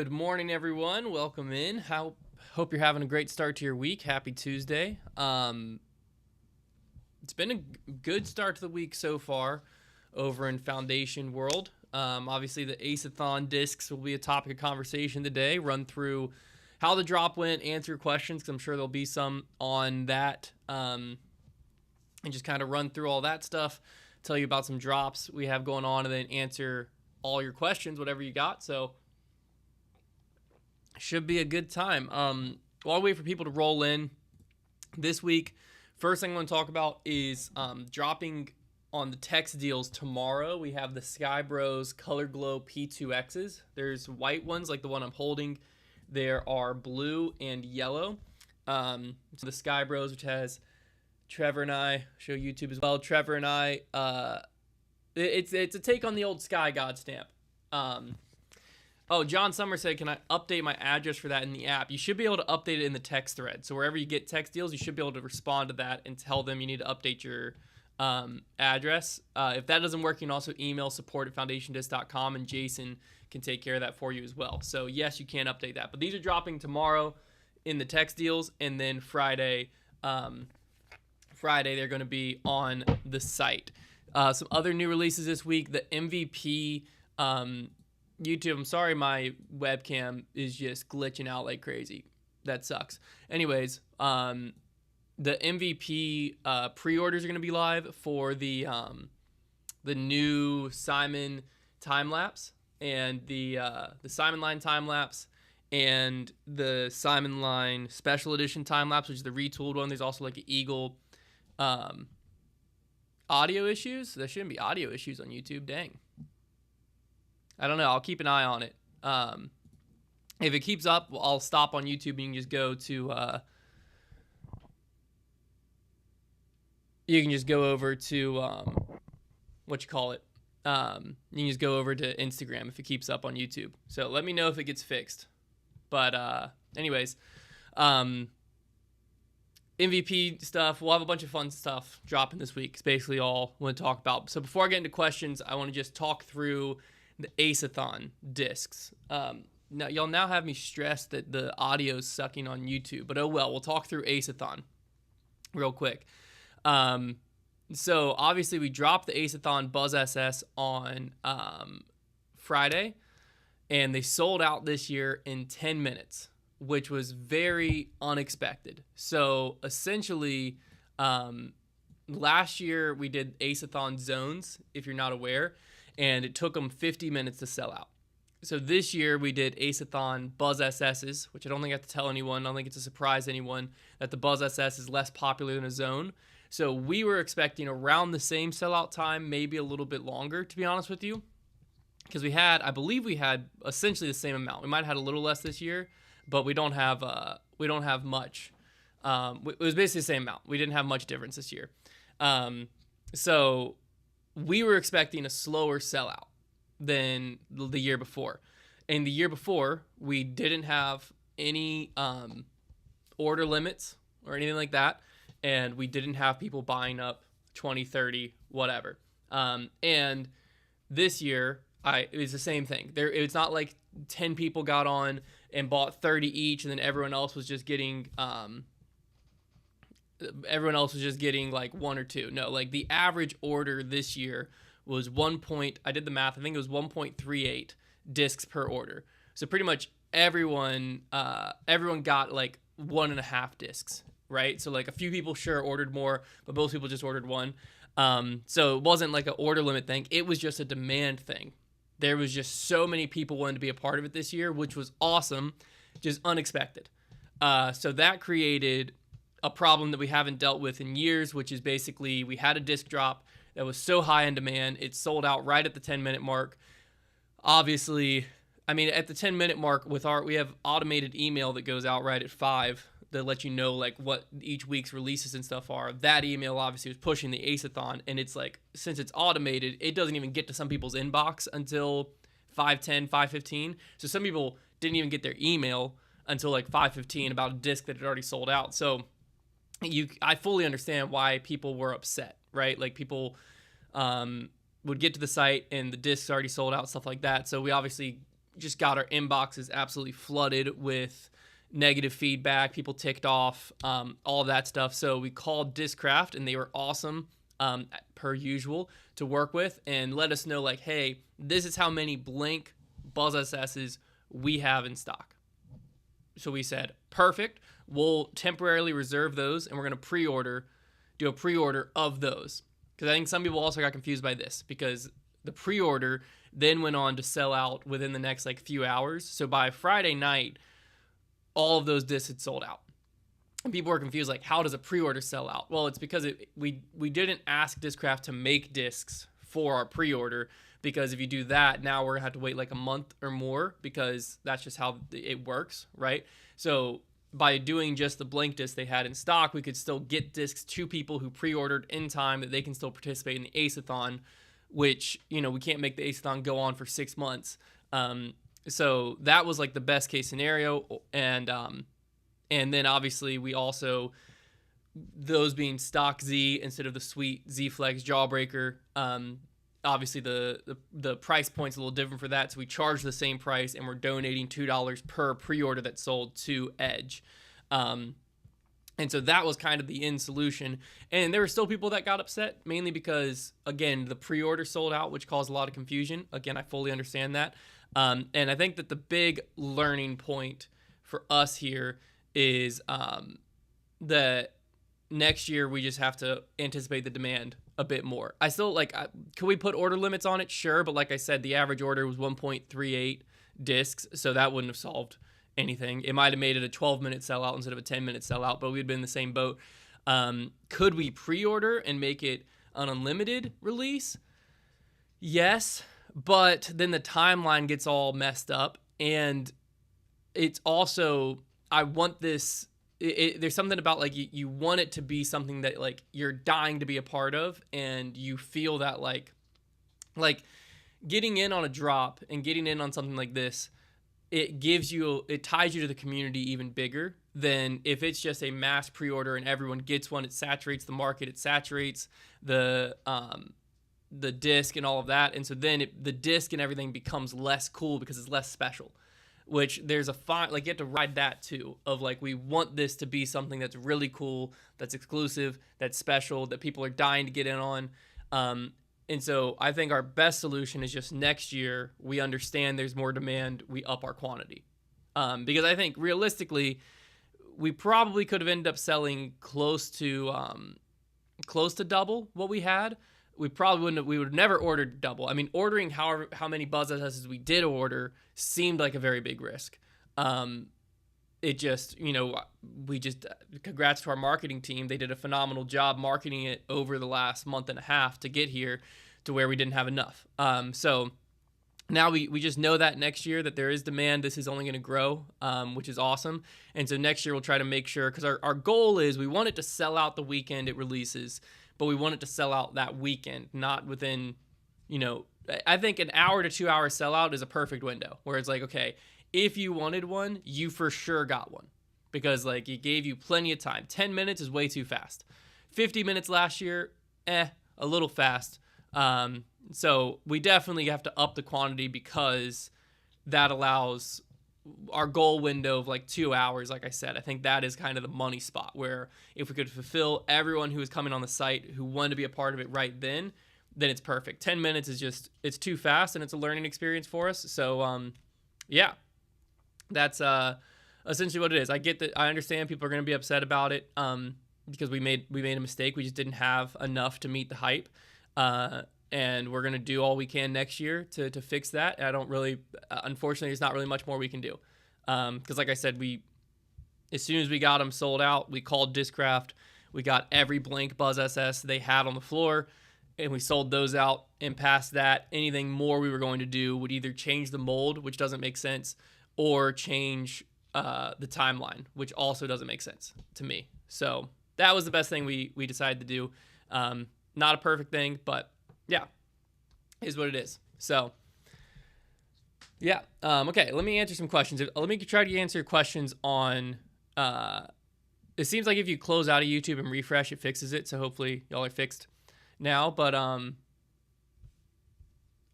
Good morning, everyone. Welcome in. Hope you're having a great start to your week. Happy Tuesday. It's been a good start to the week so far over in Foundation World. Obviously, the Ace-a-thon discs will be a topic of conversation today. Run through how the drop went, answer questions, because I'm sure there'll be some on that, and just kind of run through all that stuff, tell you about some drops we have going on, and then answer all your questions, whatever you got. So should be a good time. While we wait for people to roll in this week, first thing I want to talk about is dropping on the text deals tomorrow. We have the Sky Bros Color Glow P2Xs. There's white ones like the one I'm holding. There are blue and yellow. So the Sky Bros, which has Trevor and I, show YouTube as well. Trevor and I, it's a take on the old Sky God stamp. John Summer said, can I update my address for that in the app? You should be able to update it in the text thread. So wherever you get text deals, you should be able to respond to that and tell them you need to update your address. If that doesn't work, you can also email support@foundationdisc.com, and Jason can take care of that for you as well. So yes, you can update that. But these are dropping tomorrow in the text deals, and then Friday they're going to be on the site. Some other new releases this week, the MVP YouTube. I'm sorry my webcam is just glitching out like crazy. That sucks. Anyways, the MVP pre-orders are going to be live for the new Simon time-lapse and the Simon line time-lapse and the Simon line special edition time-lapse, which is the retooled one. There's also like an Eagle audio issues. There shouldn't be audio issues on YouTube. Dang. I don't know. I'll keep an eye on it. If it keeps up, I'll stop on YouTube and you can just go to you can just go over to you can just go over to Instagram if it keeps up on YouTube. So let me know if it gets fixed. But anyways, MVP stuff. We'll have a bunch of fun stuff dropping this week. It's basically all I want to talk about. So before I get into questions, I want to just talk through the Ace-a-thon discs. Now y'all now have me stressed that the audio is sucking on YouTube, but oh well. We'll talk through Ace-a-thon real quick. So obviously we dropped the Ace-a-thon Buzz SS on Friday, and they sold out this year in 10 minutes, which was very unexpected. So essentially, last year we did Ace-a-thon zones, if you're not aware, and it took them 50 minutes to sell out. So this year we did Ace-a-thon Buzz SSs, which I don't think I have to tell anyone. I don't think it's a surprise to anyone that the Buzz SS is less popular than a zone. So we were expecting around the same sellout time, maybe a little bit longer, to be honest with you, because I believe we had essentially the same amount. We might have had a little less this year, but we don't have much. It was basically the same amount. We didn't have much difference this year. So we were expecting a slower sellout than the year before. And the year before, we didn't have any order limits or anything like that. And we didn't have people buying up 20, 30, whatever. And this year, it was the same thing. It's not like 10 people got on and bought 30 each, and then everyone else was just getting like one or two. No, like the average order this year was I did the math. I think it was 1.38 discs per order. So pretty much everyone got like 1.5 discs, right? So like a few people sure ordered more, but most people just ordered one. So it wasn't like an order limit thing. It was just a demand thing. There was just so many people wanting to be a part of it this year, which was awesome, just unexpected. So that created a problem that we haven't dealt with in years, which is basically we had a disc drop that was so high in demand, it sold out right at the 10-minute mark. Obviously, I mean, at the 10-minute mark we have automated email that goes out right at 5 that lets you know like what each week's releases and stuff are. That email obviously was pushing the Ace-a-thon, and it's like, since it's automated, it doesn't even get to some people's inbox until 5:10, 5:15. So some people didn't even get their email until like 5:15 about a disc that had already sold out. So I fully understand why people were upset, right? Like people would get to the site and the discs already sold out, stuff like that. So we obviously just got our inboxes absolutely flooded with negative feedback, people ticked off, all of that stuff. So we called Discraft, and they were awesome, per usual, to work with and let us know, like, hey, this is how many blank Buzz SS's we have in stock. So we said, perfect, we'll temporarily reserve those, and we're going to do a pre-order of those. Because I think some people also got confused by this, because the pre-order then went on to sell out within the next like few hours. So by Friday night, all of those discs had sold out. And people were confused, like, how does a pre-order sell out? Well, it's because we didn't ask Discraft to make discs for our pre-order, because if you do that, now we're going to have to wait like a month or more, because that's just how it works, right? So by doing just the blank disc they had in stock, we could still get discs to people who pre-ordered in time, that they can still participate in the Ace-a-thon, which, you know, we can't make the Ace-a-thon go on for 6 months. So that was like the best case scenario. And then obviously we also, those being stock Z instead of the sweet Z Flex Jawbreaker, obviously the price point's a little different for that. So we charge the same price, and we're donating $2 per pre-order that's sold to Edge. And so that was kind of the end solution. And there were still people that got upset, mainly because, again, the pre-order sold out, which caused a lot of confusion. Again, I fully understand that. And I think that the big learning point for us here is that next year we just have to anticipate the demand a bit more. I still, like, could we put order limits on it? Sure. But like I said, the average order was 1.38 discs, so that wouldn't have solved anything. It might have made it a 12-minute sellout instead of a 10-minute sellout, but we'd been in the same boat. Could we pre-order and make it an unlimited release? Yes, but then the timeline gets all messed up, and it's also, I want this, there's something about, like, you want it to be something that, like, you're dying to be a part of, and you feel that, like getting in on a drop and getting in on something like this, it ties you to the community even bigger than if it's just a mass pre-order and everyone gets one. It saturates the market. It saturates the disc and all of that. And so then the disc and everything becomes less cool because it's less special, which there's a fine, like, you have to ride that too, of like, we want this to be something that's really cool, that's exclusive, that's special, that people are dying to get in on. And so I think our best solution is just next year, we understand there's more demand, we up our quantity. Because I think realistically, we probably could have ended up selling close to double what we had. We would have never ordered double. I mean, ordering how many Buzz SSs we did order seemed like a very big risk. It just, congrats to our marketing team. They did a phenomenal job marketing it over the last month and a half to get here to where we didn't have enough. So now we just know that next year that there is demand. This is only going to grow, which is awesome. And so next year we'll try to make sure, because our goal is we want it to sell out the weekend it releases, but we want it to sell out that weekend, not within, I think an hour to 2 hour sellout is a perfect window where it's like, okay, if you wanted one, you for sure got one, because like it gave you plenty of time. 10 minutes is way too fast. 50 minutes last year, a little fast. So we definitely have to up the quantity, because that allows our goal window of like 2 hours. Like I said, I think that is kind of the money spot, where if we could fulfill everyone who is coming on the site who wanted to be a part of it right then it's perfect. 10 minutes is just, it's too fast, and it's a learning experience for us. So, yeah. That's essentially what it is. I get that. I understand people are going to be upset about it, because we made a mistake. We just didn't have enough to meet the hype, and we're going to do all we can next year to fix that. I don't really, unfortunately, there's not really much more we can do, because like I said, as soon as we got them sold out, we called Discraft. We got every blank Buzz SS they had on the floor, and we sold those out. And past that, anything more we were going to do would either change the mold, which doesn't make sense, or change the timeline, which also doesn't make sense to me. So that was the best thing we decided to do. Not a perfect thing, but yeah, is what it is. So yeah, okay, let me answer some questions. Let me try to answer questions on, it seems like if you close out of YouTube and refresh, it fixes it. So hopefully y'all are fixed now, but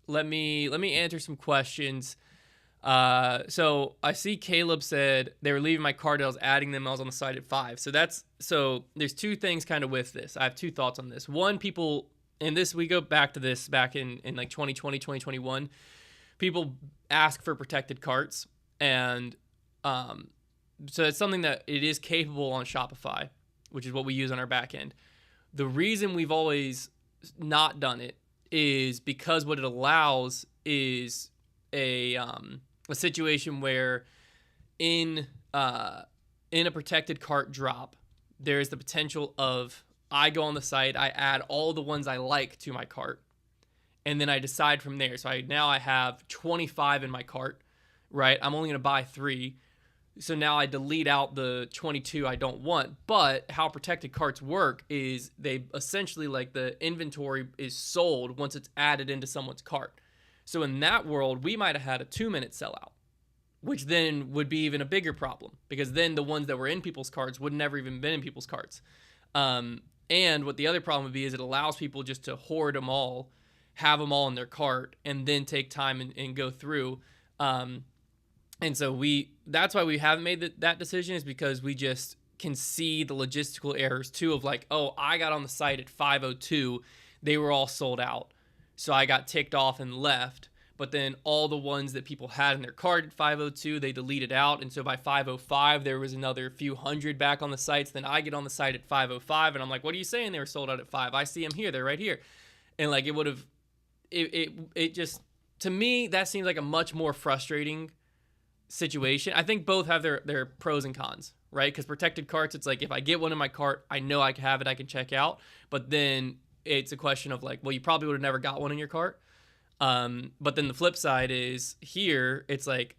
let me answer some questions. So I see Caleb said they were leaving my cart. I was adding them. I was on the site at 5. So there's two things kind of with this. I have two thoughts on this. One, people, and this, we go back to this back in like 2020, 2021, people ask for protected carts. And, so it's something that it is capable on Shopify, which is what we use on our back end. The reason we've always not done it is because what it allows is a situation where in a protected cart drop, there is the potential of I go on the site, I add all the ones I like to my cart, and then I decide from there. So I have 25 in my cart, right? I'm only going to buy 3. So now I delete out the 22 I don't want. But how protected carts work is they essentially, like, the inventory is sold once it's added into someone's cart. So in that world, we might have had a 2-minute sellout, which then would be even a bigger problem because then the ones that were in people's carts would never even been in people's carts. And what the other problem would be is it allows people just to hoard them all, have them all in their cart, and then take time and go through. And so that's why we haven't made that decision, is because we just can see the logistical errors too of like, oh, I got on the site at 5:02, they were all sold out. So I got ticked off and left, but then all the ones that people had in their cart at 5:02, they deleted out. And so by 5:05, there was another few hundred back on the sites. Then I get on the site at 5:05 and I'm like, what are you saying? They were sold out at 5. I see them here. They're right here. And like, it just, to me, that seems like a much more frustrating situation. I think both have their pros and cons, right? Because protected carts, it's like if I get one in my cart, I know I can have it, I can check out. But then it's a question of like, well, you probably would have never got one in your cart. But then the flip side is here, it's like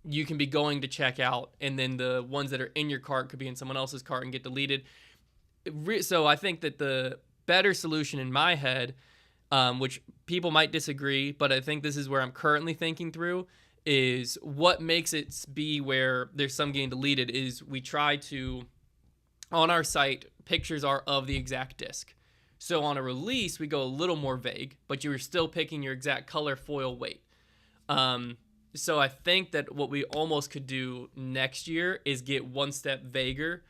you can be going to check out, and then the ones that are in your cart could be in someone else's cart and get deleted. So I think that the better solution in my head, which people might disagree, but I think this is where I'm currently thinking through, is what makes it be where there's some getting deleted is we try to, on our site, pictures are of the exact disc. So on a release, we go a little more vague, but you're still picking your exact color, foil, weight. So I think that what we almost could do next year is get one step vaguer.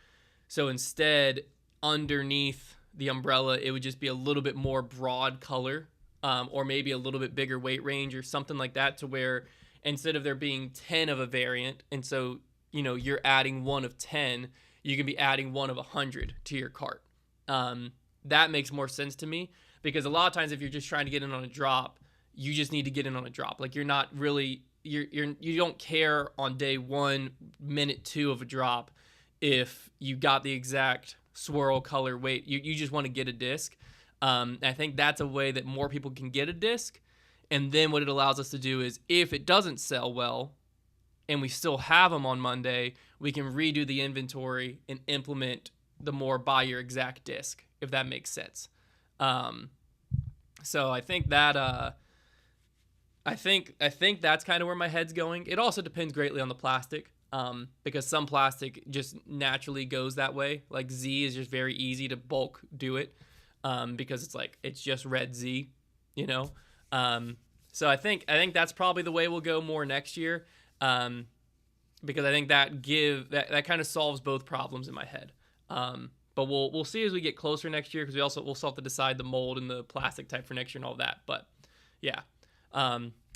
So instead, underneath the umbrella, it would just be a little bit more broad color, or maybe a little bit bigger weight range or something like that, to where instead of there being 10 of a variant, and so, you know, you're adding one of 10, you can be adding one of 100 to your cart. That makes more sense to me, because a lot of times if you're just trying to get in on a drop, you just need to get in on a drop. Like, you're not really, you don't care on day 1, minute 2 of a drop if you got the exact swirl, color, weight. You just want to get a disc. I think that's a way that more people can get a disc. And then what it allows us to do is, if it doesn't sell well and we still have them on Monday, we can redo the inventory and implement the more buy your exact disc, if that makes sense. So I think that I think that's kind of where my head's going. It also depends greatly on the plastic, because some plastic just naturally goes that way. Like Z is just very easy to bulk do it, because it's just red Z, you know. So I think that's probably the way we'll go more next year, because I think that kind of solves both problems in my head. But we'll see as we get closer next year, because we'll still have to decide the mold and the plastic type for next year and all that. But yeah.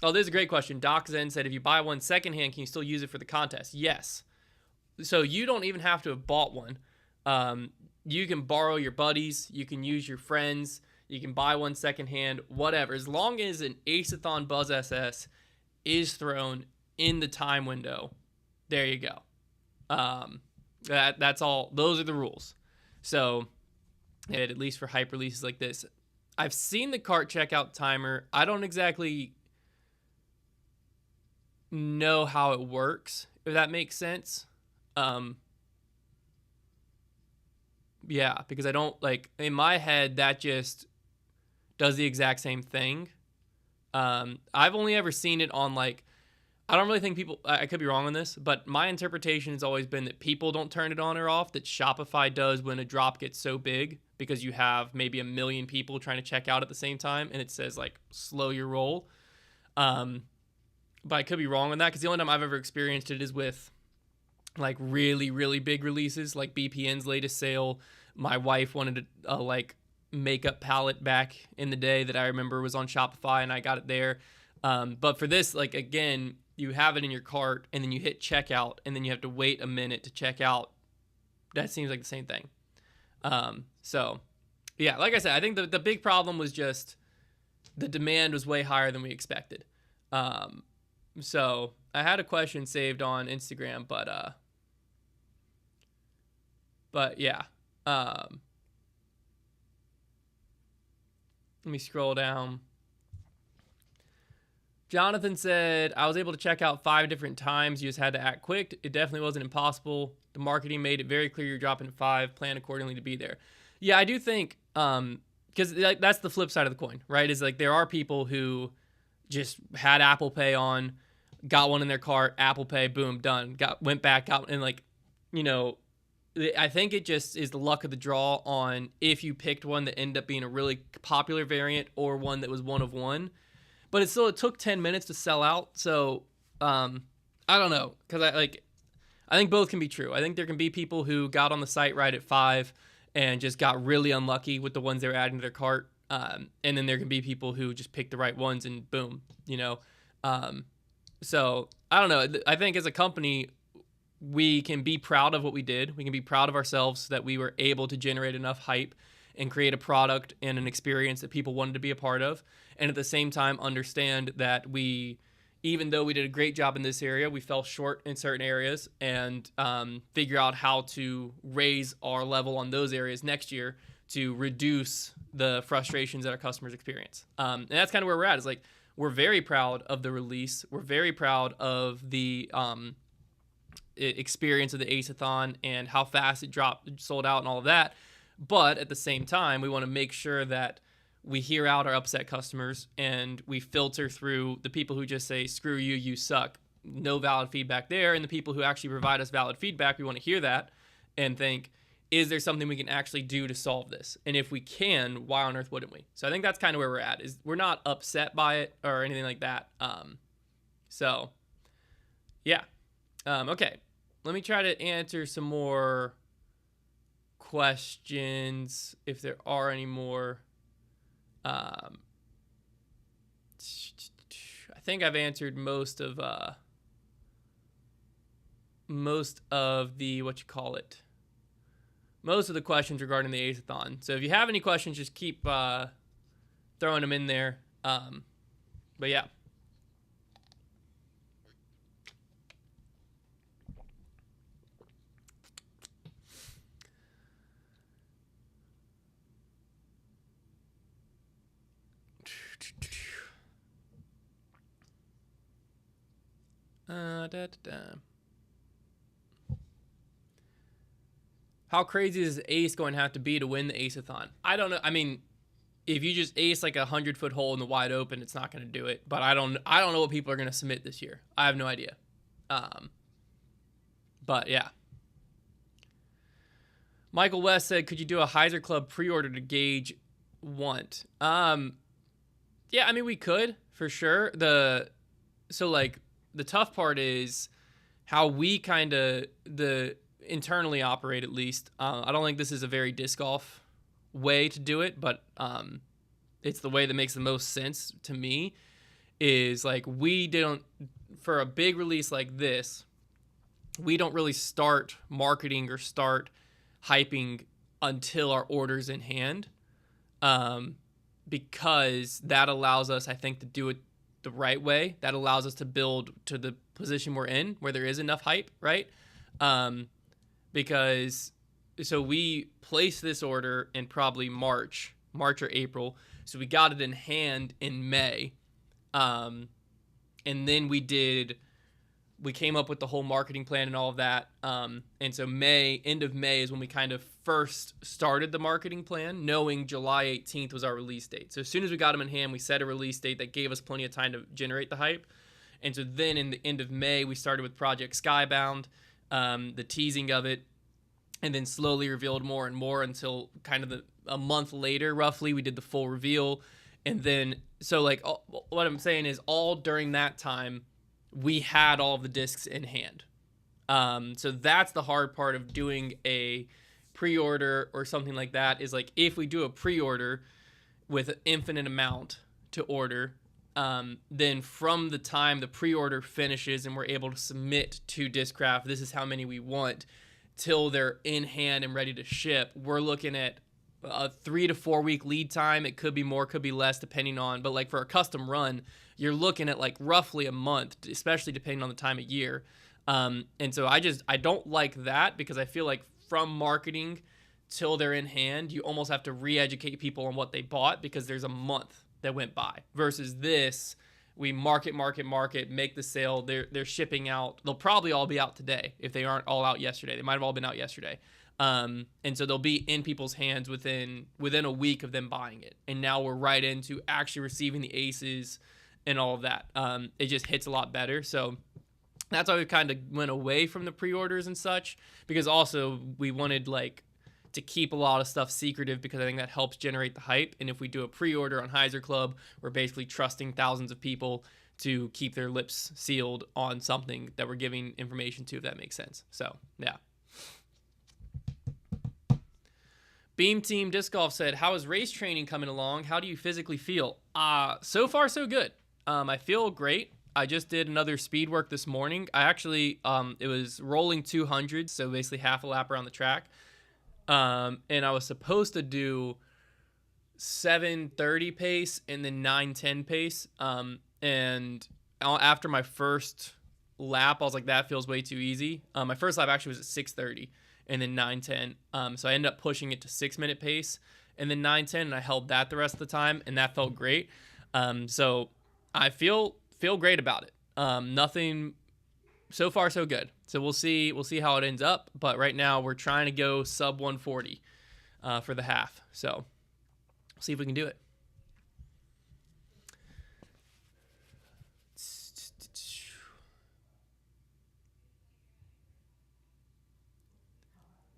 This is a great question. Doc Zen said, if you buy one secondhand, can you still use it for the contest? Yes. So you don't even have to have bought one. You can borrow your buddies. You can use your friends. You can buy one secondhand, whatever. As long as an Ace-a-thon Buzz SS is thrown in the time window, there you go. That's all. Those are the rules. So, at least for hype releases like this, I've seen the cart checkout timer. I don't exactly know how it works, if that makes sense. Yeah, because I don't, like, in my head, that just does the exact same thing. I've only ever seen it on, like, I don't really think people, I could be wrong on this, but my interpretation has always been that people don't turn it on or off, that Shopify does when a drop gets so big, because you have maybe 1 million people trying to check out at the same time, and it says, like, slow your roll. but I could be wrong on that because the only time I've ever experienced it is with like really, really big releases, like BPN's latest sale. My wife wanted a like makeup palette back in the day that I remember was on Shopify, and I got it there. But for this, like, again, you have it in your cart and then you hit checkout and then you have to wait a minute to check out. That seems like the same thing. So yeah, like I said, I think the big problem was just the demand was way higher than we expected. So I had a question saved on Instagram, but yeah. Let me scroll down. Jonathan said, I was able to check out 5 different times. You just had to act quick. It definitely wasn't impossible. The marketing made it very clear you're dropping at 5. Plan accordingly to be there. Yeah, I do think, because that's the flip side of the coin, right? Is like there are people who just had Apple Pay on, got one in their cart, Apple Pay, boom, done. Went back out and like, you know, I think it just is the luck of the draw on if you picked one that ended up being a really popular variant or one that was one of one. But it took 10 minutes to sell out. So I don't know, because I think both can be true. I think there can be people who got on the site right at 5 and just got really unlucky with the ones they were adding to their cart. And then there can be people who just picked the right ones and boom, you know. So I don't know. I think as a company, we can be proud of what we did. We can be proud of ourselves that we were able to generate enough hype and create a product and an experience that people wanted to be a part of. And at the same time, understand that even though we did a great job in this area, we fell short in certain areas, and figure out how to raise our level on those areas next year to reduce the frustrations that our customers experience. And that's kind of where we're at. Is like, we're very proud of the release. We're very proud of the experience of the Ace-a-thon and how fast it sold out and all of that. But at the same time, we want to make sure that we hear out our upset customers and we filter through the people who just say, screw you, you suck. No valid feedback there. And the people who actually provide us valid feedback, we want to hear that and think, is there something we can actually do to solve this? And if we can, why on earth wouldn't we? So I think that's kind of where we're at. Is we're not upset by it or anything like that. So yeah. Okay. Let me try to answer some more questions if there are any more. I think I've answered most of the most of the questions regarding the Ace-a-thon. So if you have any questions, just keep throwing them in there. But yeah. How crazy is Ace going to have to be to win the Ace-a-thon? I don't know. I mean, if you just ace like 100-foot hole in the wide open, it's not going to do it. But I don't know what people are going to submit this year. I have no idea. But yeah. Michael West said, could you do a Heiser Club pre-order to gauge want? Yeah, I mean, we could for sure. So like the tough part is how we kind of internally operate, at least. I don't think this is a very disc golf way to do it, but it's the way that makes the most sense to me. Is like, we don't, for a big release like this, we don't really start marketing or start hyping until our order's in hand, because that allows us, I think, to do it the right way. That allows us to build to the position we're in where there is enough hype, right? Because so we placed this order in probably March or April. So we got it in hand in May. And then we came up with the whole marketing plan and all of that. And so end of May is when we kind of first started the marketing plan, knowing July 18th was our release date. So as soon as we got them in hand, we set a release date that gave us plenty of time to generate the hype. And so then in the end of May, we started with Project Skybound, the teasing of it, and then slowly revealed more and more until kind of a month later, roughly, we did the full reveal. And then, so like, what I'm saying is all during that time, we had all of the discs in hand. So that's the hard part of doing a pre-order or something like that, is like if we do a pre-order with an infinite amount to order, then from the time the pre-order finishes and we're able to submit to Discraft, this is how many we want, till they're in hand and ready to ship, we're looking at a 3 to 4 week lead time. It could be more, could be less, depending on, but like for a custom run, you're looking at like roughly a month, especially depending on the time of year. And so I don't like that, because I feel like from marketing till they're in hand, you almost have to re-educate people on what they bought, because there's a month that went by, versus this, we market, make the sale. They're shipping out. They'll probably all be out today if they aren't all out yesterday. They might have all been out yesterday. And so they'll be in people's hands within a week of them buying it. And now we're right into actually receiving the aces and all of that. It just hits a lot better. So that's why we kind of went away from the pre-orders and such, because also we wanted like to keep a lot of stuff secretive, because I think that helps generate the hype. And if we do a pre-order on Heiser Club, we're basically trusting thousands of people to keep their lips sealed on something that we're giving information to, if that makes sense. So yeah. Beam Team Disc Golf said, how is race training coming along? How do you physically feel? So far, so good. I feel great. I just did another speed work this morning. I actually, it was rolling 200, so basically half a lap around the track. And I was supposed to do 7:30 pace and then 9:10 pace. And after my first lap, I was like, that feels way too easy. My first lap actually was at 6:30 and then 9:10. So I ended up pushing it to 6-minute pace and then 9:10, and I held that the rest of the time, and that felt great. So I feel great about it. Nothing. So far, so good. So we'll see how it ends up. But right now, we're trying to go sub 140 for the half. So we'll see if we can do it.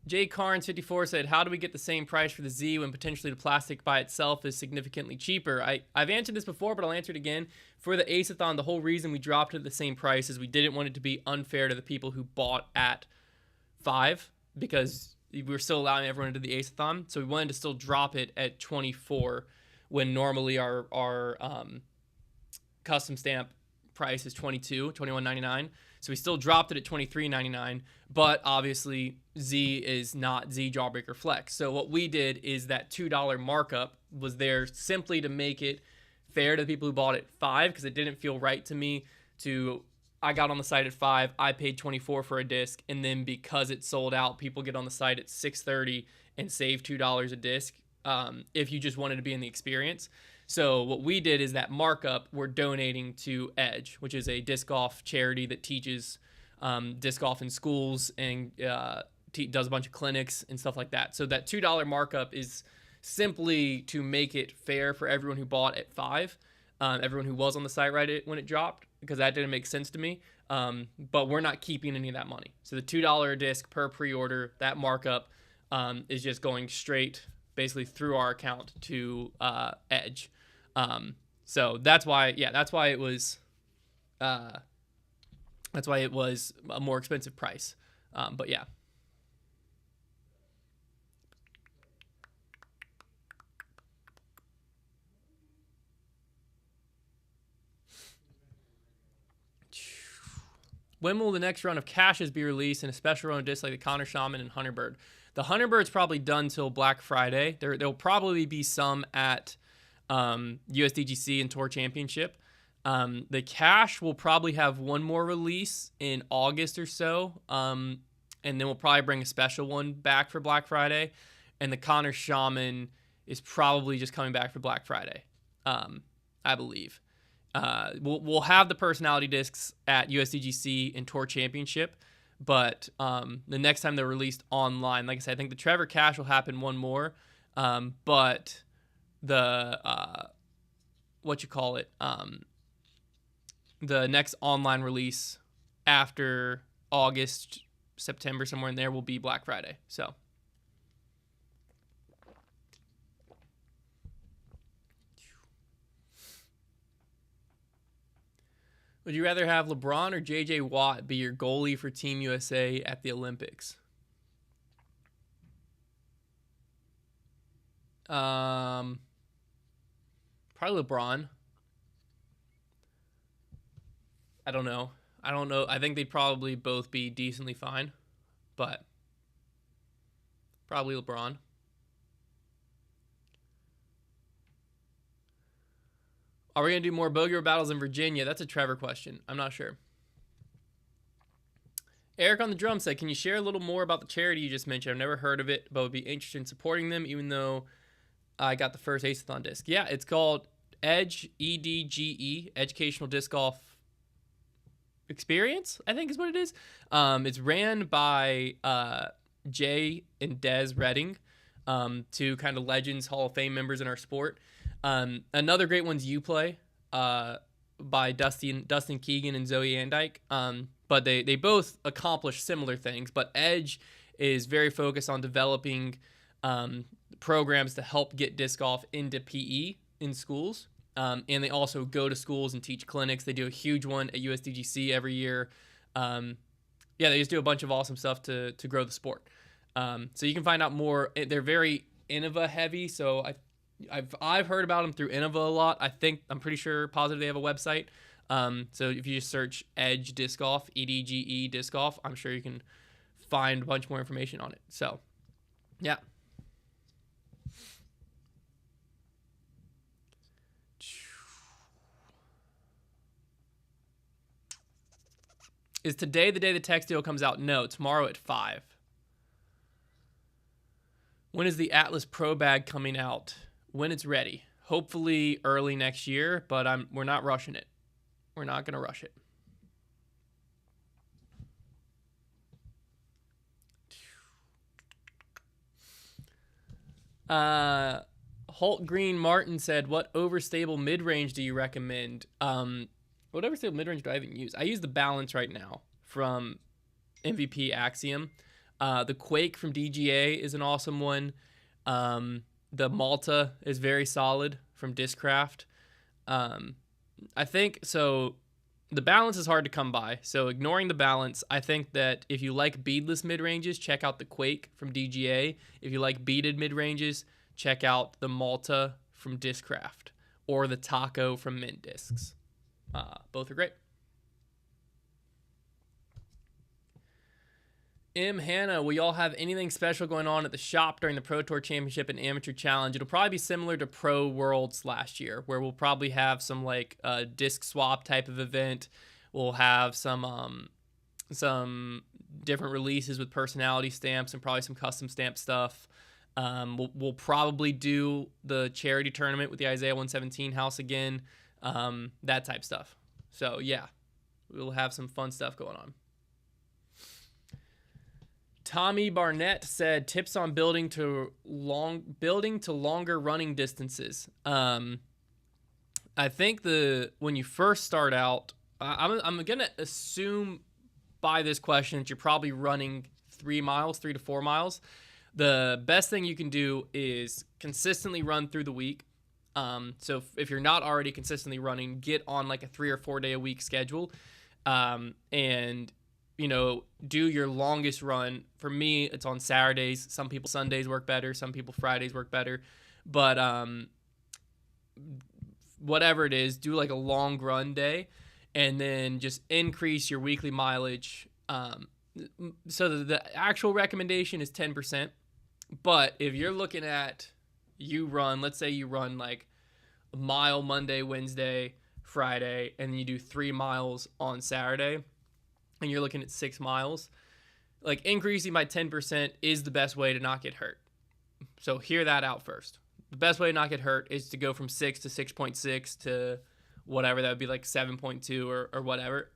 Jay Carnes 54 said, how do we get the same price for the Z when potentially the plastic by itself is significantly cheaper? I've answered this before, but I'll answer it again. For the Ace-a-thon, the whole reason we dropped it at the same price is we didn't want it to be unfair to the people who bought at 5, because we were still allowing everyone to do the Ace-a-thon. So we wanted to still drop it at 24 when normally our custom stamp price is $21.99. So we still dropped it at $23.99, but obviously Z is not Z Jawbreaker Flex. So what we did is that $2 markup was there simply to make it fair to the people who bought at 5, because it didn't feel right to me I got on the site at 5, I paid 24 for a disc, and then because it sold out, people get on the site at 6:30 and save $2 a disc if you just wanted to be in the experience. So what we did is that markup we're donating to Edge, which is a disc golf charity that teaches disc golf in schools and does a bunch of clinics and stuff like that. So that $2 markup is simply to make it fair for everyone who bought at 5, everyone who was on the site right when it dropped, because that didn't make sense to me. But we're not keeping any of that money. So the $2 disc per pre-order, that markup is just going straight basically through our account to Edge. So that's why it was a more expensive price. But yeah. When will the next run of caches be released and a special run of discs like the Connor Shaman and Hunterbird? The Hunterbird's probably done till Black Friday. There'll probably be some at USDGC and Tour Championship. The cache will probably have one more release in August or so, and then we'll probably bring a special one back for Black Friday. And the Connor Shaman is probably just coming back for Black Friday, I believe. We'll have the personality discs at USDGC and Tour Championship, but the next time they're released online, like I said, I think the Trevor Cash will happen one more, but the the next online release after August, September, somewhere in there will be Black Friday. So Would you rather have LeBron or J.J. Watt be your goalie for Team USA at the Olympics? Probably LeBron. I don't know. I think they'd probably both be decently fine, but probably LeBron. Are we going to do more bogey battles in Virginia? That's a Trevor question. I'm not sure. Eric on the drum said, can you share a little more about the charity you just mentioned? I've never heard of it, but would be interested in supporting them, even though I got the first Ace-a-thon disc. Yeah, it's called Edge, EDGE, Educational Disc Golf Experience, I think is what it is. It's ran by Jay and Des Redding, two kind of legends, Hall of Fame members in our sport. Another great one's You Play by Dustin Keegan and Zoe Andike. But they both accomplish similar things. But Edge is very focused on developing programs to help get disc golf into PE in schools. And they also go to schools and teach clinics. They do a huge one at USDGC every year. They just do a bunch of awesome stuff to grow the sport. So you can find out more. They're very Innova heavy. So I've heard about them through Innova a lot. I'm pretty sure positive they have a website. So if you just search Edge Disc Golf, EDGE Disc Golf, I'm sure you can find a bunch more information on it. So, yeah. Is today the day the text deal comes out? No, tomorrow at 5. When is the Atlas Pro Bag coming out? When it's ready. Hopefully early next year, but we're not rushing it. We're not going to rush it. Holt Green Martin said, what overstable mid-range do you recommend? What overstable mid-range do I even use? I use the Balance right now from MVP Axiom. The Quake from DGA is an awesome one. The Malta is very solid from Discraft. I think so. The Balance is hard to come by. So ignoring the Balance, I think that if you like beadless mid-ranges, check out the Quake from DGA. If you like beaded mid-ranges, check out the Malta from Discraft or the Taco from Mint Discs. Both are great. Hannah, will y'all have anything special going on at the shop during the Pro Tour Championship and Amateur Challenge? It'll probably be similar to Pro Worlds last year, where we'll probably have some disc swap type of event. We'll have some different releases with personality stamps and probably some custom stamp stuff. We'll probably do the charity tournament with the Isaiah 117 house again, that type stuff. So yeah, we'll have some fun stuff going on. Tommy Barnett said, tips on building to longer running distances. I think when you first start out, I'm gonna assume by this question that you're probably running 3 to 4 miles. The best thing you can do is consistently run through the week. So if you're not already consistently running, get on like a 3 or 4 day a week schedule, and do your longest run. For me, it's on Saturdays. Some people Sundays work better. Some people Fridays work better. But whatever it is, do like a long run day, and then just increase your weekly mileage. So the actual recommendation is 10%. But if you're looking at let's say you run like a mile Monday, Wednesday, Friday, and then you do 3 miles on Saturday, and you're looking at 6 miles, like increasing by 10% is the best way to not get hurt. So hear that out first. The best way to not get hurt is to go from 6 to 6.6 to whatever, that would be like 7.2 or whatever.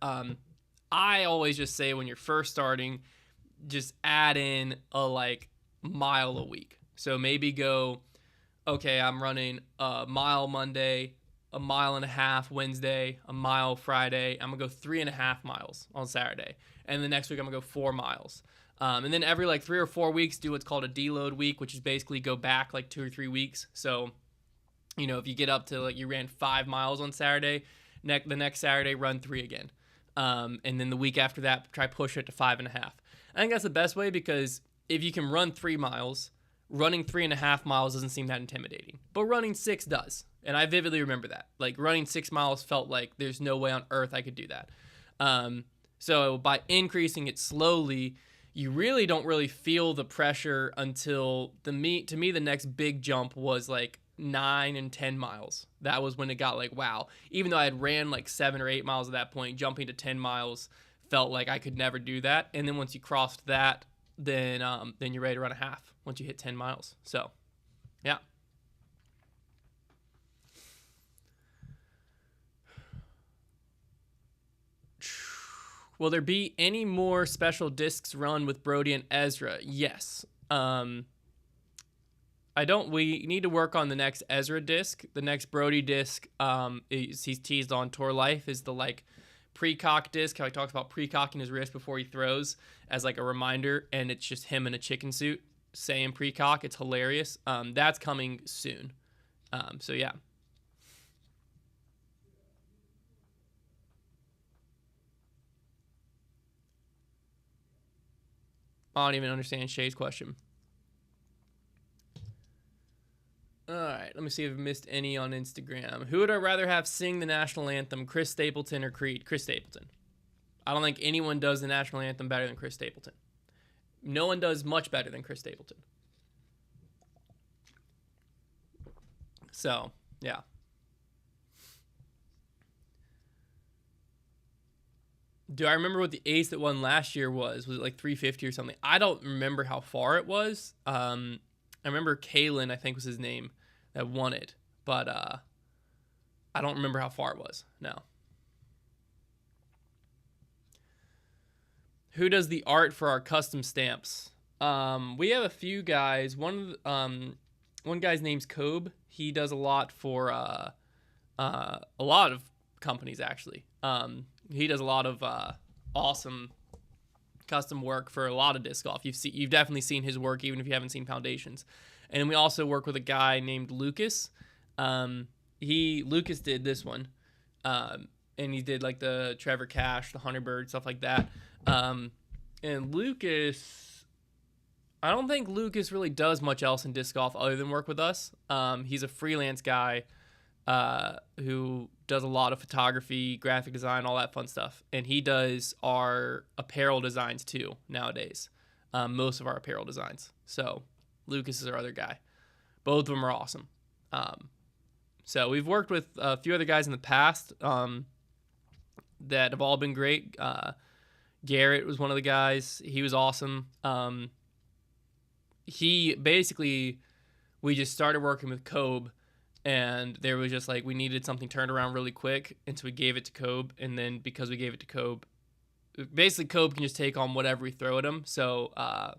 I always just say when you're first starting, just add in a mile a week. So maybe go, okay, I'm running a mile Monday, a mile and a half Wednesday, a mile Friday. I'm gonna go 3.5 miles on Saturday, and the next week I'm gonna go 4 miles. And then every 3 or 4 weeks, do what's called a deload week, which is basically go back 2 or 3 weeks. So, if you get up to you ran 5 miles on Saturday, The next Saturday, run 3 again. And then the week after that, try push it to 5.5. I think that's the best way, because if you can run 3 miles, running 3.5 miles doesn't seem that intimidating. But running 6 does. And I vividly remember that. Like, running 6 miles felt like there's no way on earth I could do that. So by increasing it slowly, you really don't really feel the pressure until to me, the next big jump was like 9 and 10 miles. That was when it got like, wow. Even though I had ran like 7 or 8 miles at that point, jumping to 10 miles felt like I could never do that. And then once you crossed that, then you're ready to run a half once you hit 10 miles. So, yeah. Will there be any more special discs run with Brody and Ezra? Yes. We need to work on the next Ezra disc. The next Brody disc, he's teased on Tour Life, is the like pre-cock disc, how he talks about pre-cocking his wrist before he throws as like a reminder, and it's just him in a chicken suit saying pre-cock. It's hilarious. That's coming soon. So yeah. I don't even understand Shay's question. All right, let me see if I've missed any on Instagram. Who would I rather have sing the national anthem, Chris Stapleton or Creed? Chris Stapleton. I don't think anyone does the national anthem better than Chris Stapleton. No one does much better than Chris Stapleton. So, yeah. Do I remember what the ace that won last year was? Was it like 350 or something? I don't remember how far it was. I remember Kalen, I think was his name, that won it. But I don't remember how far it was. No. Who does the art for our custom stamps? We have a few guys. One guy's name's Kobe. He does a lot for a lot of companies, actually. He does a lot of awesome custom work for a lot of disc golf. You've definitely seen his work, even if you haven't seen Foundations. And then we also work with a guy named Lucas. Lucas did this one, and he did like the Trevor Cash, the Hunterbird, stuff like that. And Lucas, I don't think Lucas really does much else in disc golf other than work with us. He's a freelance guy who does a lot of photography, graphic design, all that fun stuff. And he does our apparel designs too nowadays. Most of our apparel designs. So Lucas is our other guy. Both of them are awesome. So we've worked with a few other guys in the past that have all been great. Garrett was one of the guys. He was awesome. We just started working with Kobe, and there was just like, we needed something turned around really quick, and so we gave it to Kobe. And then because we gave it to Kobe, basically Kobe can just take on whatever we throw at him. So I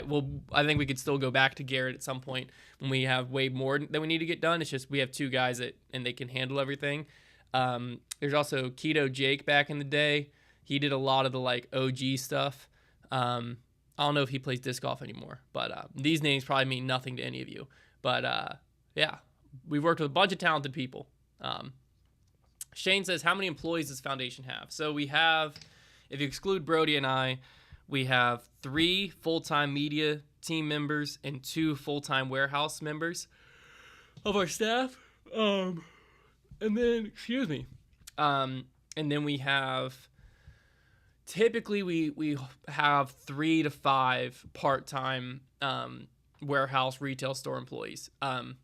think we could still go back to Garrett at some point when we have way more than we need to get done. It's just we have two guys and they can handle everything. There's also Keto Jake back in the day. He did a lot of the like OG stuff. I don't know if he plays disc golf anymore, but these names probably mean nothing to any of you. But yeah, we've worked with a bunch of talented people. Shane says, how many employees does Foundation have? So we have, if you exclude Brody and I, we have 3 full-time media team members and 2 full-time warehouse members of our staff. And then we have, typically we have 3 to 5 part-time warehouse retail store employees. I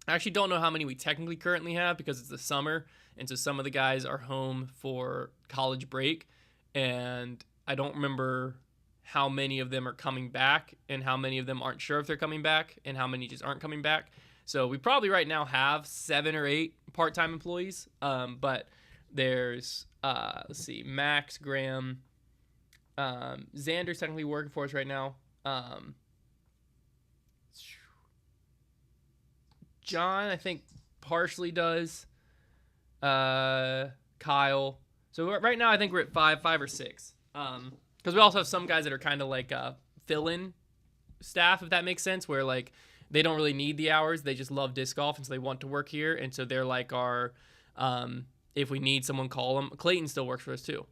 actually don't know how many we technically currently have because it's the summer, and so some of the guys are home for college break, and I don't remember how many of them are coming back and how many of them aren't sure if they're coming back and how many just aren't coming back. So we probably right now have 7 or 8 part-time employees, but there's, let's see, Max, Graham, Xander's technically working for us right now. John, I think, partially does. Kyle. So right now, I think we're at 5 or 6. Because we also have some guys that are kind of like fill-in staff, if that makes sense, where like they don't really need the hours. They just love disc golf, and so they want to work here. And so they're like our if we need someone, call them. Clayton still works for us too.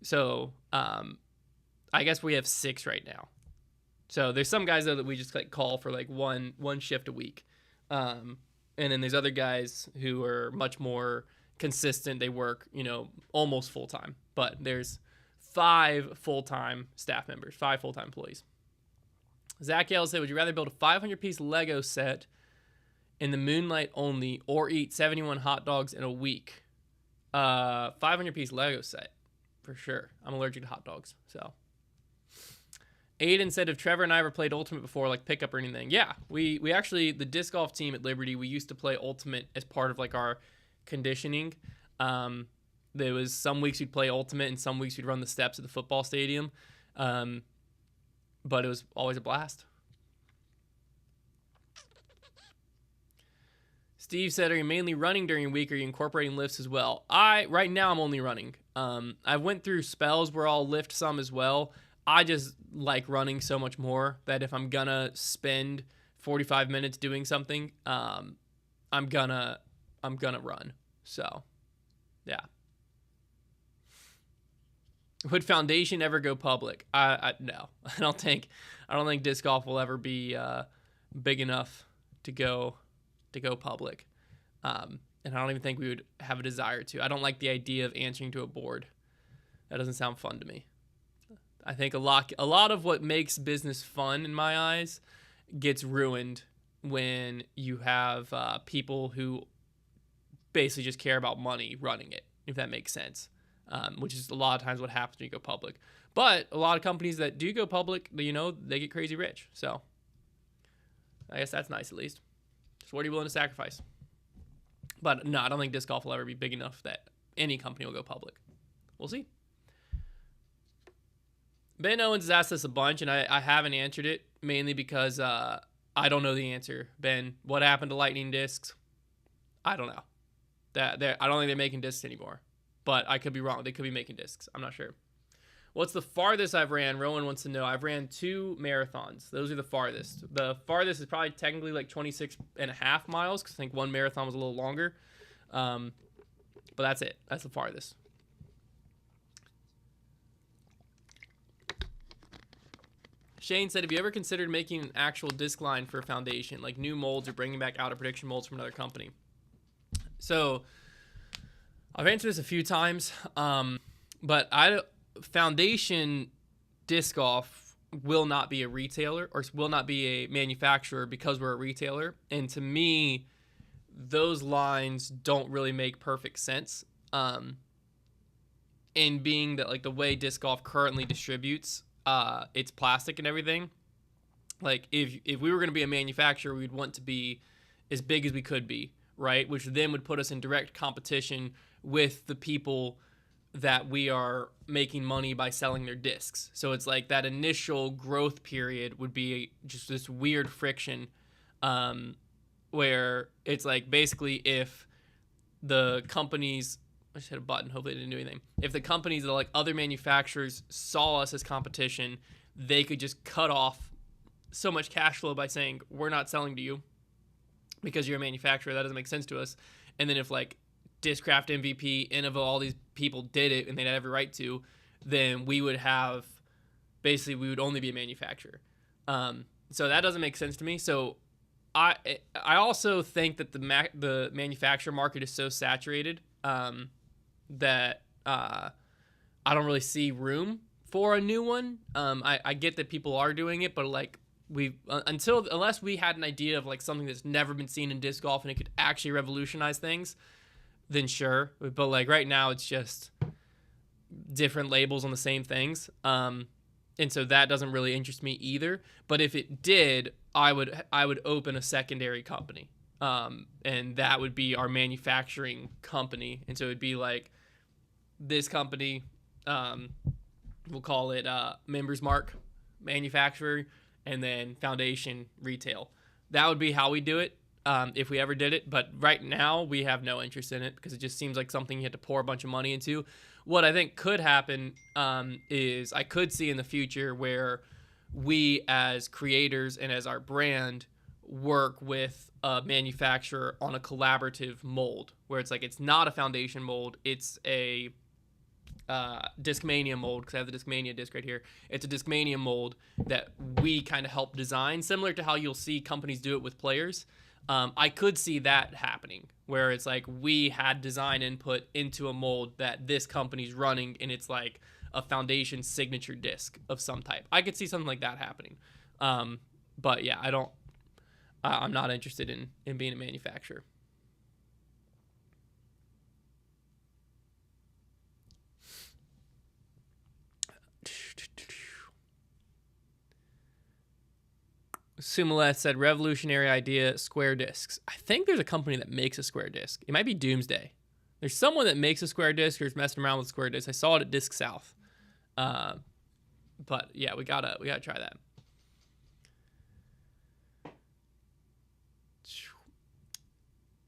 So I guess we have 6 right now. So there's some guys though that we just like call for like one shift a week. And then there's other guys who are much more consistent. They work, almost full time. But there's 5 full-time staff members, 5 full-time employees. Zach Yale said, would you rather build a 500-piece Lego set in the moonlight only or eat 71 hot dogs in a week? 500-piece Lego set, for sure. I'm allergic to hot dogs, so. Aiden said, if Trevor and I ever played Ultimate before, like pickup or anything. Yeah, we actually, the disc golf team at Liberty, we used to play Ultimate as part of like our conditioning. There was some weeks we'd play Ultimate and some weeks we'd run the steps at the football stadium. But it was always a blast. Steve said, are you mainly running during a week or are you incorporating lifts as well? Right now I'm only running. I went through spells where I'll lift some as well. I just like running so much more that if I'm gonna spend 45 minutes doing something, I'm gonna run. So, yeah. Would Foundation ever go public? No. I don't think disc golf will ever be big enough to go public. And I don't even think we would have a desire to. I don't like the idea of answering to a board. That doesn't sound fun to me. I think a lot of what makes business fun in my eyes gets ruined when you have people who basically just care about money running it, if that makes sense. Which is a lot of times what happens when you go public. But a lot of companies that do go public, they get crazy rich. So I guess that's nice at least. So what are you willing to sacrifice? But no, I don't think disc golf will ever be big enough that any company will go public. We'll see. Ben Owens has asked us a bunch, and I haven't answered it, mainly because I don't know the answer. Ben, what happened to Lightning discs? I don't know. I don't think they're making discs anymore. But I could be wrong. They could be making discs. I'm not sure. What's the farthest I've ran? Rowan wants to know. I've ran 2 marathons. Those are the farthest. The farthest is probably technically like 26.5 miles because I think one marathon was a little longer. But that's it. That's the farthest. Shane said, have you ever considered making an actual disc line for a foundation, like new molds or bringing back out of prediction molds from another company? So I've answered this a few times, but Foundation Disc Golf will not be a retailer or will not be a manufacturer because we're a retailer. And to me, those lines don't really make perfect sense. And being that like the way disc golf currently distributes, it's plastic and everything. Like if we were going to be a manufacturer, we'd want to be as big as we could be, right? Which then would put us in direct competition with the people that we are making money by selling their discs. So it's like that initial growth period would be just this weird friction where it's like basically if the companies, I just hit a button, hopefully it didn't do anything. If the companies that like other manufacturers saw us as competition, they could just cut off so much cash flow by saying, we're not selling to you because you're a manufacturer. That doesn't make sense to us. And then if like Discraft MVP, Innova, all these people did it and they had every right to, then we would have, basically we would only be a manufacturer. So that doesn't make sense to me. So I also think that the manufacturer market is so saturated that I don't really see room for a new one. I get that people are doing it, but like unless we had an idea of like something that's never been seen in disc golf and it could actually revolutionize things, then sure. But like right now it's just different labels on the same things. And so that doesn't really interest me either. But if it did, I would open a secondary company. And that would be our manufacturing company. And so it'd be like this company, we'll call it Members Mark Manufacturer, and then Foundation Retail. That would be how we do it if we ever did it. But right now we have no interest in it because it just seems like something you have to pour a bunch of money into. What I think could happen is I could see in the future where we as creators and as our brand work with a manufacturer on a collaborative mold where it's like it's not a foundation mold, it's a Discmania mold, because I have the Discmania disc right here. It's a Discmania mold that we kind of help design, similar to how you'll see companies do it with players. I could see that happening where it's like we had design input into a mold that this company's running, and it's like a foundation signature disc of some type. I could see something like that happening. But yeah, I'm not interested in being a manufacturer. Sumalet said, revolutionary idea, square discs. I think there's a company that makes a square disc. It might be Doomsday. There's someone that makes a square disc or is messing around with square discs. I saw it at Disc South. But yeah, we gotta try that.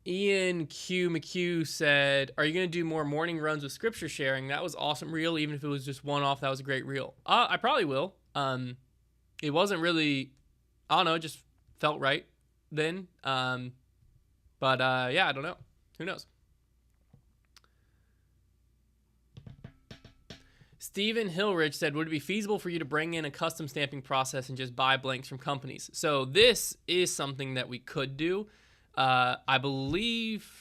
Ian Q. McHugh said, are you going to do more morning runs with scripture sharing? That was awesome reel. Even if it was just one off, that was a great reel. I probably will. It wasn't really, I don't know, it just felt right then. But yeah, I don't know. Who knows? Stephen Hillrich said, would it be feasible for you to bring in a custom stamping process and just buy blanks from companies? So this is something that we could do. I believe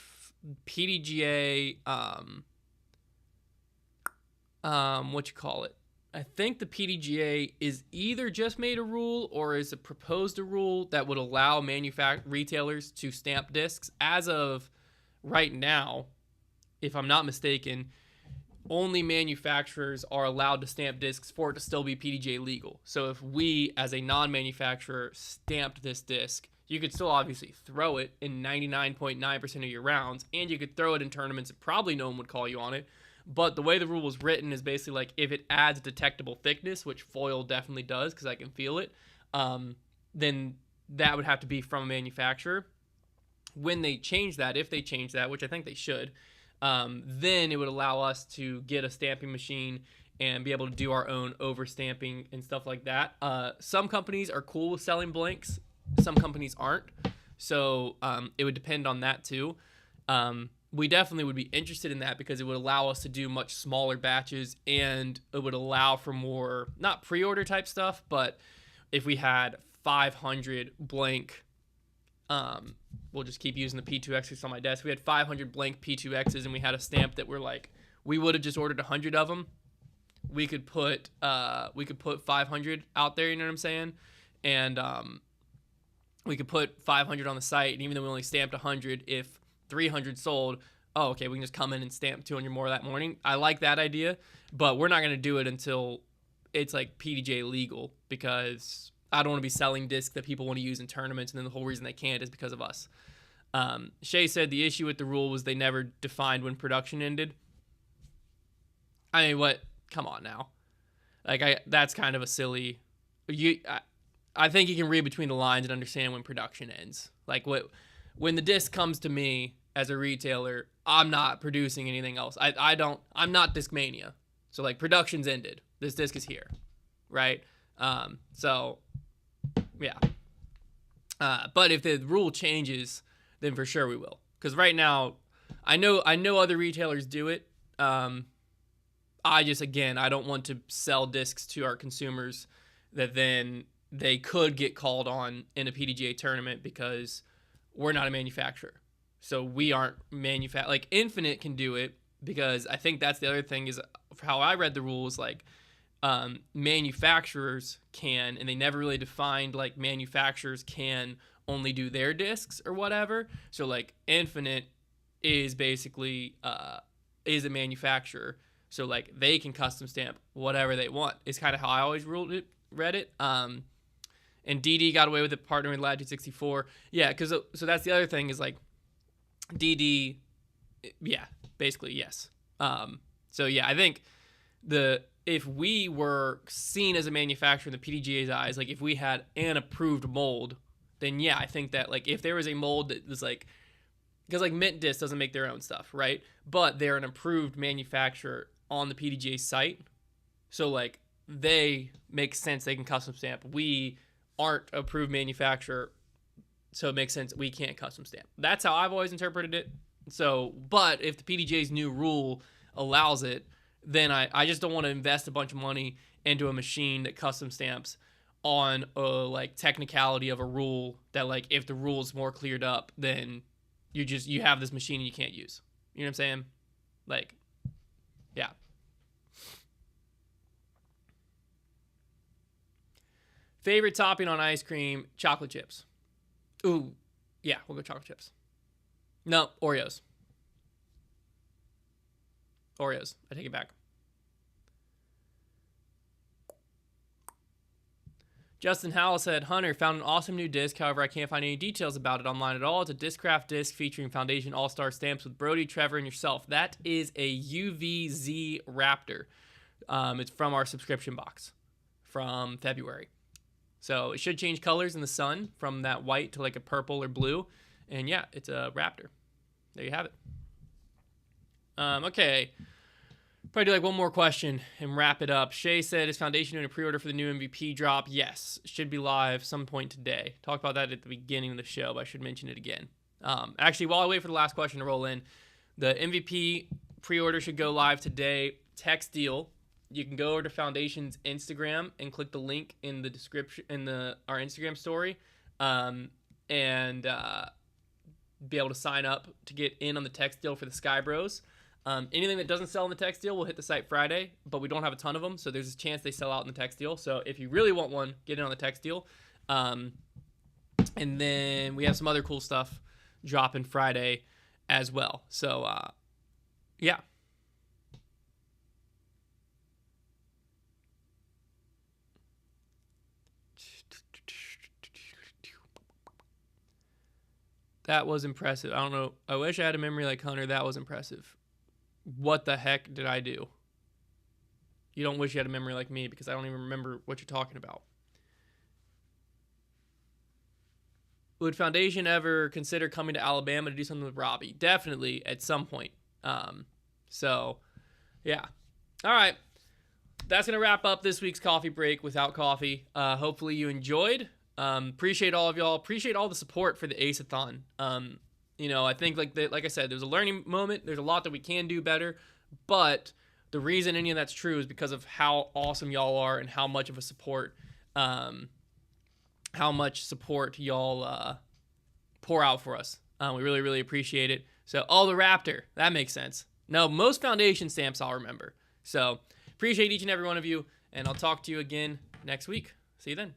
PDGA, I think the PDGA is either just made a rule or is proposed a rule that would allow retailers to stamp discs. As of right now, if I'm not mistaken, only manufacturers are allowed to stamp discs for it to still be PDGA legal. So if we, as a non-manufacturer, stamped this disc, you could still obviously throw it in 99.9% of your rounds, and you could throw it in tournaments and probably no one would call you on it. But the way the rule was written is basically like if it adds detectable thickness, which foil definitely does because I can feel it, then that would have to be from a manufacturer. When they change that, if they change that, which I think they should, then it would allow us to get a stamping machine and be able to do our own overstamping and stuff like that. Some companies are cool with selling blanks. Some companies aren't. So it would depend on that too. We definitely would be interested in that because it would allow us to do much smaller batches, and it would allow for more, not pre-order type stuff, but if we had 500 blank, we'll just keep using the P2Xs on my desk. We had 500 blank P2Xs and we had a stamp that we're like, we would have just ordered 100 of them. We could put 500 out there, you know what I'm saying? And we could put 500 on the site, and even though we only stamped 100, if 300 sold, oh, okay, we can just come in and stamp 200 more that morning. I like that idea, but we're not going to do it until it's like PDGA legal, because I don't want to be selling discs that people want to use in tournaments, and then the whole reason they can't is because of us. Shay said the issue with the rule was they never defined when production ended. I mean, what? Come on now. Like, that's kind of a silly... I think you can read between the lines and understand when production ends. Like, when the disc comes to me as a retailer, I'm not producing anything else. I'm not Discmania. So, like, production's ended. This disc is here, right? So, yeah. But if the rule changes, then for sure we will. Because right now, I know other retailers do it. I don't want to sell discs to our consumers that then they could get called on in a PDGA tournament because we're not a manufacturer. So we aren't like Infinite can do it, because I think that's the other thing is how I read the rules, like manufacturers can, and they never really defined like manufacturers can only do their discs or whatever. So like Infinite is basically is a manufacturer. So like they can custom stamp whatever they want. It's kind of how I always read it. And DD got away with it partnering with Latitude 64. Yeah, because so that's the other thing is like DD, yeah, basically yes. So yeah, I think if we were seen as a manufacturer in the PDGA's eyes, like if we had an approved mold, then yeah, I think that like if there was a mold that was like, because like Mint Disc doesn't make their own stuff, right? But they're an approved manufacturer on the PDGA site, so like they make sense. They can custom stamp. We aren't approved manufacturer So it makes sense we can't custom stamp. That's how I've always interpreted it. So, but if the PDJ's new rule allows it, then I just don't want to invest a bunch of money into a machine that custom stamps on a like technicality of a rule that like if the rule is more cleared up, then you have this machine and you can't use. You know what I'm saying? Like, yeah. Favorite topping on ice cream, chocolate chips. Ooh, yeah, we'll go chocolate chips. No, Oreos. Oreos. I take it back. Justin Howell said, Hunter, found an awesome new disc. However, I can't find any details about it online at all. It's a Discraft disc featuring Foundation All-Star stamps with Brody, Trevor, and yourself. That is a UVZ Raptor. It's from our subscription box from February. So it should change colors in the sun from that white to like a purple or blue. And yeah, it's a Raptor. There you have it. Okay. Probably do like one more question and wrap it up. Shay said, is Foundation doing a pre-order for the new MVP drop? Yes. Should be live some point today. Talked about that at the beginning of the show, but I should mention it again. Actually, while I wait for the last question to roll in, the MVP pre-order should go live today. Text deal. You can go over to Foundation's Instagram and click the link in the description in our Instagram story, and be able to sign up to get in on the text deal for the Sky Bros. Anything that doesn't sell in the text deal will hit the site Friday, but we don't have a ton of them, so there's a chance they sell out in the text deal. So if you really want one, get in on the text deal. And then we have some other cool stuff dropping Friday as well. So yeah. That was impressive. I don't know. I wish I had a memory like Hunter. That was impressive. What the heck did I do? You don't wish you had a memory like me because I don't even remember what you're talking about. Would Foundation ever consider coming to Alabama to do something with Robbie? Definitely at some point. So, yeah. All right. That's going to wrap up this week's coffee break without coffee. Hopefully you enjoyed. Appreciate all of y'all. Appreciate all the support for the Ace-a-thon. I think like I said, there's a learning moment. There's a lot that we can do better, but the reason any of that's true is because of how awesome y'all are and how much of a support, y'all pour out for us. We really, really appreciate it. So, the Raptor, that makes sense. No, most Foundation stamps I'll remember. So, appreciate each and every one of you, and I'll talk to you again next week. See you then.